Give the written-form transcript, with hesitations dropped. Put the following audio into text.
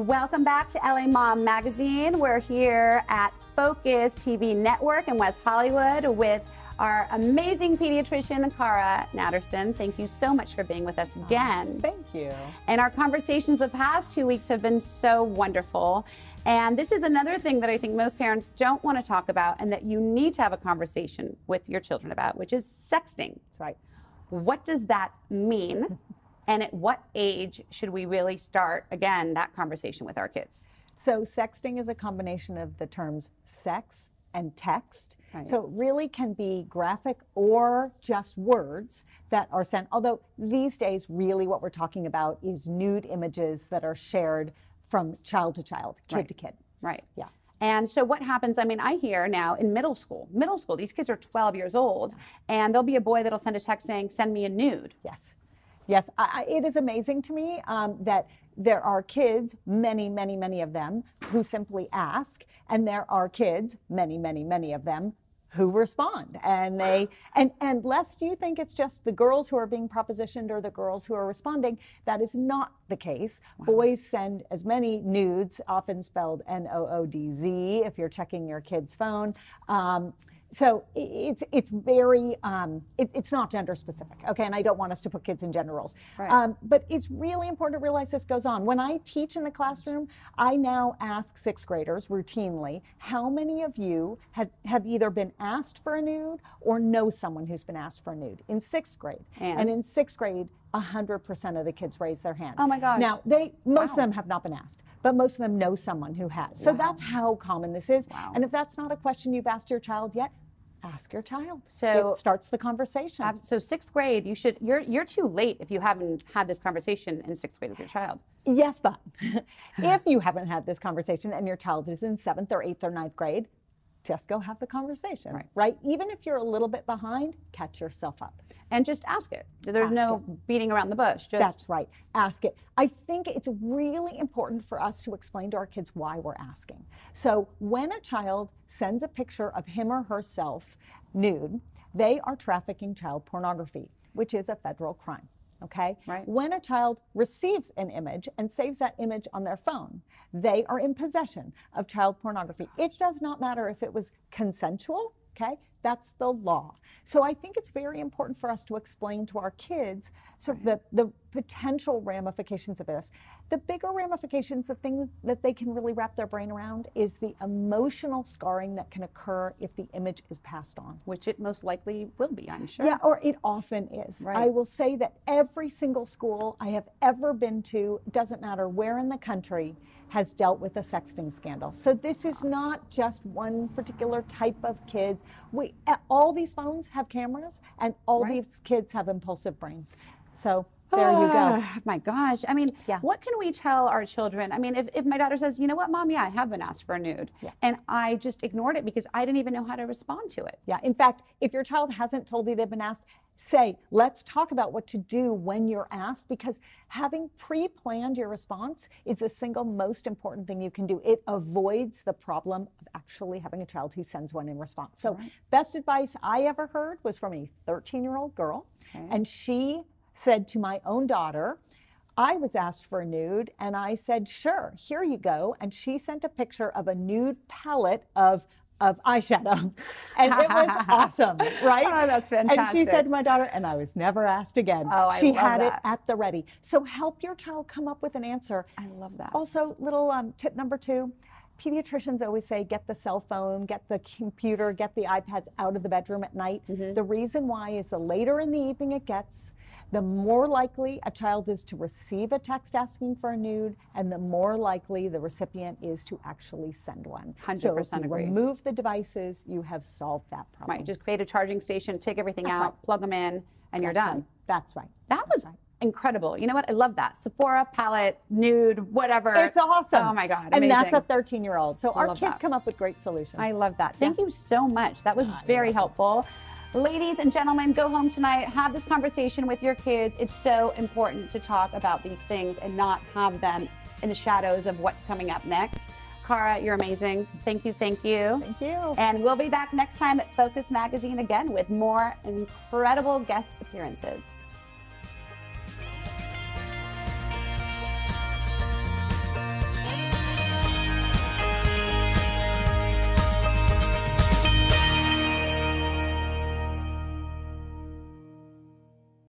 Welcome back to LA Mom Magazine. We're here at Focus TV Network in West Hollywood with our amazing pediatrician, Cara Natterson. Thank you so much for being with us again. Thank you. And our conversations the past 2 weeks have been so wonderful. And this is another thing that I think most parents don't want to talk about and that you need to have a conversation with your children about, which is sexting. That's right. What does that mean? And at what age should we really start, again, that conversation with our kids? So sexting is a combination of the terms sex and text. Right. So it really can be graphic or just words that are sent. Although these days, really what we're talking about is nude images that are shared from child to child, kid to kid. Right. Yeah. And so what happens, I mean, I hear now in middle school, these kids are 12 years old, and there'll be a boy that'll send a text saying, send me a nude. Yes. Yes, it is amazing to me that there are kids, many of them, who simply ask, and there are kids, many of them, who respond. And they, and lest you think it's just the girls who are being propositioned or the girls who are responding, that is not the case. Wow. Boys send as many nudes, often spelled N-O-O-D-Z, if you're checking your kid's phone. So it's very, it's not gender specific, okay? And I don't want us to put kids in gender roles. Right. But it's really important to realize this goes on. When I teach in the classroom, I now ask sixth graders routinely, how many of you have either been asked for a nude or know someone who's been asked for a nude in sixth grade? And in sixth grade, 100% of the kids raise their hand. Oh my gosh. Now, most of them have not been asked, but most of them know someone who has. So that's how common this is. Wow. And if that's not a question you've asked your child yet, ask your child. So it starts the conversation. So sixth grade, you're too late if you haven't had this conversation in sixth grade with your child. Yes, but if you haven't had this conversation and your child is in seventh or eighth or ninth grade, just go have the conversation, right? Even if you're a little bit behind, catch yourself up. And just ask it. There's no beating around the bush. That's right. Ask it. I think it's really important for us to explain to our kids why we're asking. So when a child sends a picture of him or herself nude, they are trafficking child pornography, which is a federal crime. Okay? Right. When a child receives an image and saves that image on their phone, they are in possession of child pornography. It does not matter if it was consensual, okay? That's the law. So I think it's very important for us to explain to our kids sort of the potential ramifications of this. The bigger ramifications, the thing that they can really wrap their brain around, is the emotional scarring that can occur if the image is passed on. Which it most likely will be, I'm sure. Yeah, or it often is. Right. I will say that every single school I have ever been to, doesn't matter where in the country, has dealt with a sexting scandal. So this is not just one particular type of kids. All these phones have cameras, and all these kids have impulsive brains. So there you go. My gosh. I mean, what can we tell our children? I mean, if my daughter says, you know what, Mom, I have been asked for a nude. And I just ignored it because I didn't even know how to respond to it. Yeah. In fact, if your child hasn't told you they've been asked, say, let's talk about what to do when you're asked, because having pre-planned your response is the single most important thing you can do. It avoids the problem of actually having a child who sends one in response. So best advice I ever heard was from a 13-year-old girl. And she said to my own daughter, I was asked for a nude, and I said, sure, here you go. And she sent a picture of a nude palette of eyeshadow. And it was awesome, right? Oh, that's fantastic. And she said to my daughter, and I was never asked again. Oh, I she love had that. it at the ready. So help your child come up with an answer. I love that. Also, little tip number 2, pediatricians always say, get the cell phone, get the computer, get the iPads out of the bedroom at night. The reason why is the later in the evening it gets, the more likely a child is to receive a text asking for a nude, and the more likely the recipient is to actually send one. 100% so if you agree. remove the devices, you have solved that problem. Right, just create a charging station, take everything out, plug them in, and you're done. Right. That's right. That was incredible. You know what? I love that. Sephora, palette, nude, whatever. It's awesome. Oh my God, amazing. amazing. And that's a 13-year-old. So our kids come up with great solutions. I love that. Thank you so much. That was very helpful. Ladies and gentlemen, go home tonight, have this conversation with your kids. It's so important to talk about these things and not have them in the shadows of what's coming up next. Cara, you're amazing. Thank you, thank you. Thank you. And we'll be back next time at Focus Magazine again with more incredible guest appearances.